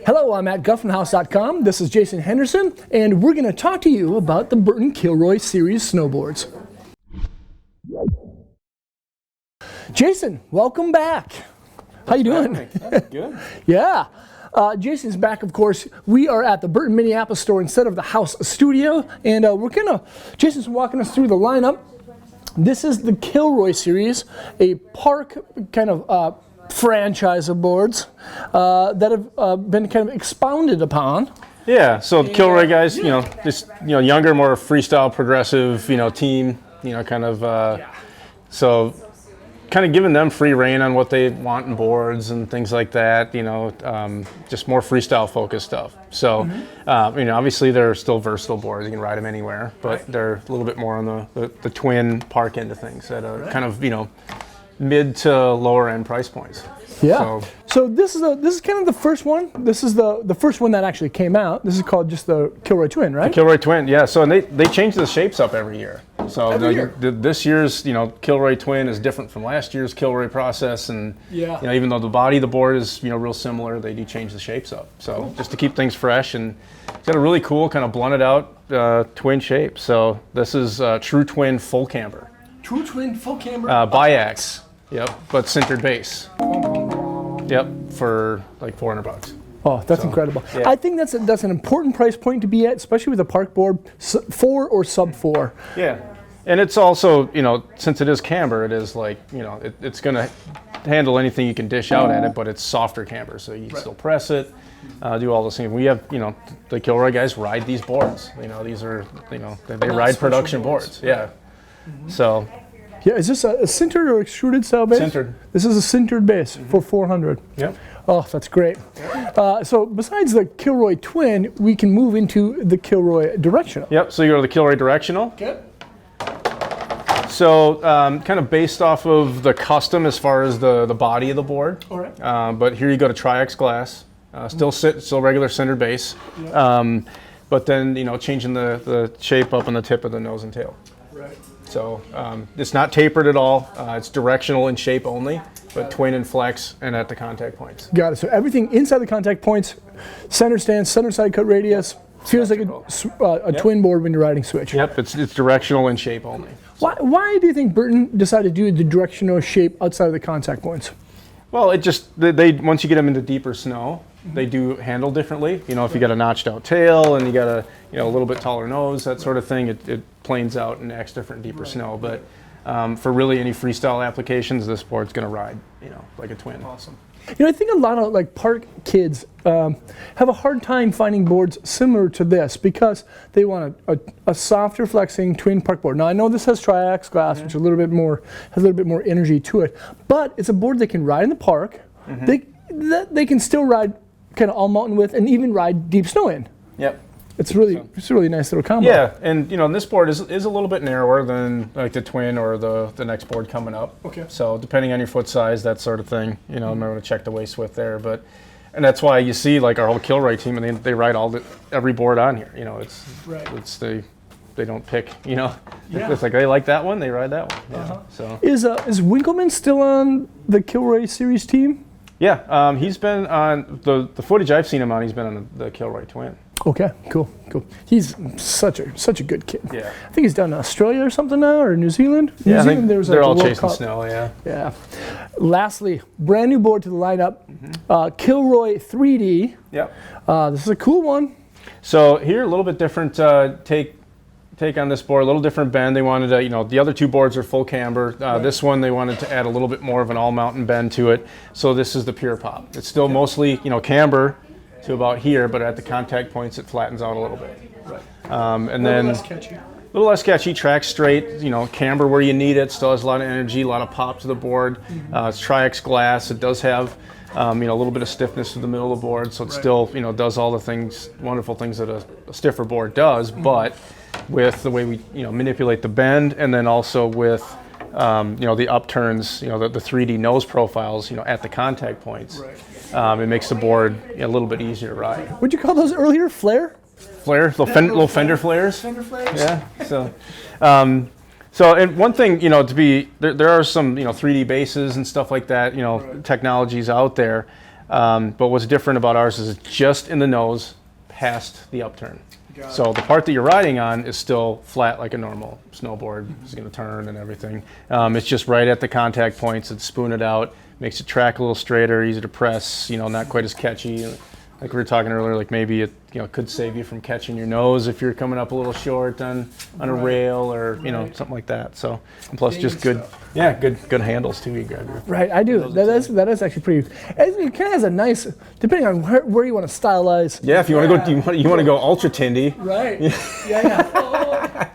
Hello, I'm at guffmanhouse.com. This is Jason Henderson, and we're going to talk to you about the Burton Kilroy series snowboards. Jason, welcome back. How you doing? Good. Yeah. Jason's back, of course. We are at the Burton Minneapolis store instead of the house studio, and Jason's walking us through the lineup. This is the Kilroy series, a park kind of franchise of boards that have been kind of expounded upon. Yeah, so the Kilroy guys, younger, more freestyle, progressive, team, so kind of giving them free reign on what they want in boards and things like that, just more freestyle focused stuff. So, obviously they're still versatile boards. You can ride them anywhere, but they're a little bit more on the twin park end of things at a kind of, mid to lower end price points. Yeah. So this is kind of the first one. This is the first one that actually came out. This is called just the Kilroy Twin, right? The Kilroy Twin, yeah. So and they change the shapes up every year. So this year's Kilroy Twin is different from last year's Kilroy process, and even though the body of the board is real similar, they do change the shapes up. So just to keep things fresh, and it's got a really cool kind of blunted out twin shape. So this is true twin full camber. True twin full camber. Biax. Yep, but centered base. Yep, for like $400. Oh, that's incredible. Yeah. I think that's an important price point to be at, especially with a park board, 4 or sub 4. Yeah, and it's also, since it is camber, it is like, it's going to handle anything you can dish out at it, but it's softer camber, so you can still press it, do all those things. We have, the Kilroy guys ride these boards. These are, they ride production boards. Yeah, so. Yeah, is this a sintered or extruded style base? Sintered. This is a sintered base for 400. Yep. Oh, that's great. So besides the Kilroy Twin, we can move into the Kilroy Directional. Yep, so you go to the Kilroy Directional. Okay. So kind of based off of the custom as far as the body of the board. All right. But here you go to Tri-X glass, still regular centered base. Yep. But then, changing the shape up on the tip of the nose and tail. Right. So it's not tapered at all. It's directional in shape only, but twin and flex and at the contact points. Got it. So everything inside the contact points, center stance, center side cut radius, feels like a twin board when you're riding switch. Yep, it's directional in shape only. So. Why do you think Burton decided to do the directional shape outside of the contact points? Well, it just, they once you get them into deeper snow, they do handle differently. If you got a notched out tail and you got a little bit taller nose, that sort of thing, it planes out and acts different in deeper snow. But for really any freestyle applications, this board's going to ride, like a twin. Awesome. I think a lot of park kids have a hard time finding boards similar to this because they want a softer flexing twin park board. Now I know this has Tri-X glass, which has a little bit more energy to it, but it's a board they can ride in the park. They can still ride kind of all mountain width and even ride deep snow in. Yep. It's a really nice little combo. Yeah, and this board is a little bit narrower than like the twin or the next board coming up. Okay. So depending on your foot size, that sort of thing, I'm going to check the waist width there, and that's why you see like our whole Kilroy team, and they ride every board on here. They don't pick. It's like they like that one, they ride that one. Yeah. So is Winkleman still on the Kilroy series team? Yeah, he's been on the footage I've seen him on. He's been on the Kilroy Twin. Okay, cool. He's such a good kid. Yeah. I think he's down in Australia or something now, or New Zealand. I think they're all chasing snow. Yeah. Yeah. Lastly, brand new board to the lineup, Kilroy 3D. Yep. This is a cool one. So here, a little bit different take on this board, a little different bend. They wanted to, the other two boards are full camber. This one, they wanted to add a little bit more of an all-mountain bend to it. So this is the pure pop. It's still mostly, camber to about here, but at the contact points, it flattens out a little bit. Right. And then less catchy. A little less catchy, track straight, camber where you need it, still has a lot of energy, a lot of pop to the board. It's Tri-X glass. It does have, a little bit of stiffness to the middle of the board, so it still, does all the wonderful things that a stiffer board does, but with the way we, manipulate the bend, and then also with, the upturns, the 3D nose profiles, at the contact points. Right. It makes the board a little bit easier to ride. Would you call those earlier flare? Little fender flares. Fender flares. Yeah. So, and one thing, there are some, 3D bases and stuff like that, technologies out there. But what's different about ours is it's just in the nose past the upturn. So the part that you're riding on is still flat like a normal snowboard. It's going to turn and everything. It's just right at the contact points. It's spoon it out, makes it track a little straighter, easy to press, you know, not quite as catchy. Like we were talking earlier, like maybe it, you know, could save you from catching your nose if you're coming up a little short on a rail or, you know, something like that. So, and plus just good, yeah, good handles too. You grab your Right, I do. That is actually pretty. It kind of has a nice, depending on where you want to stylize. Yeah, if you want to go, you want to go ultra tindy. Right. Yeah.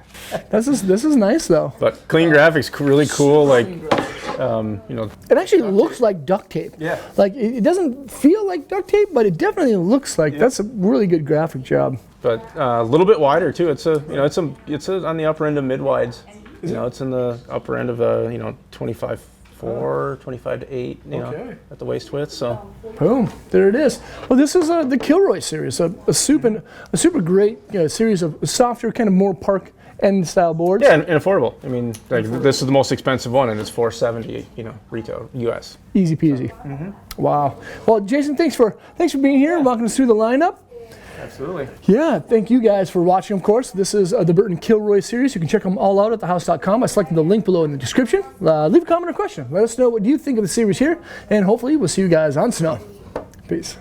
This is nice though. But clean graphics, really cool. Like, you know, it actually looks like duct tape. Yeah. Like it doesn't feel like duct tape, but it definitely looks like. That's a really good graphic job. But a little bit wider too. It's a, you know, it's on the upper end of mid wides. You know, it's in the upper end of you know, 25.4, 25 to 8. You know, at the waist width. So. Boom! There it is. Well, this is the Kilroy series, a super great series of softer, kind of more park end style boards. Yeah, and affordable. I mean, like this is the most expensive one, and it's $470. You know, retail U.S. Easy peasy. Wow. Well, Jason, thanks for being here and walking us through the lineup. Absolutely. Yeah, thank you guys for watching, of course. This is the Burton Kilroy series. You can check them all out at thehouse.com. I selected the link below in the description. Leave a comment or question. Let us know what you think of the series here, and hopefully we'll see you guys on snow. Peace.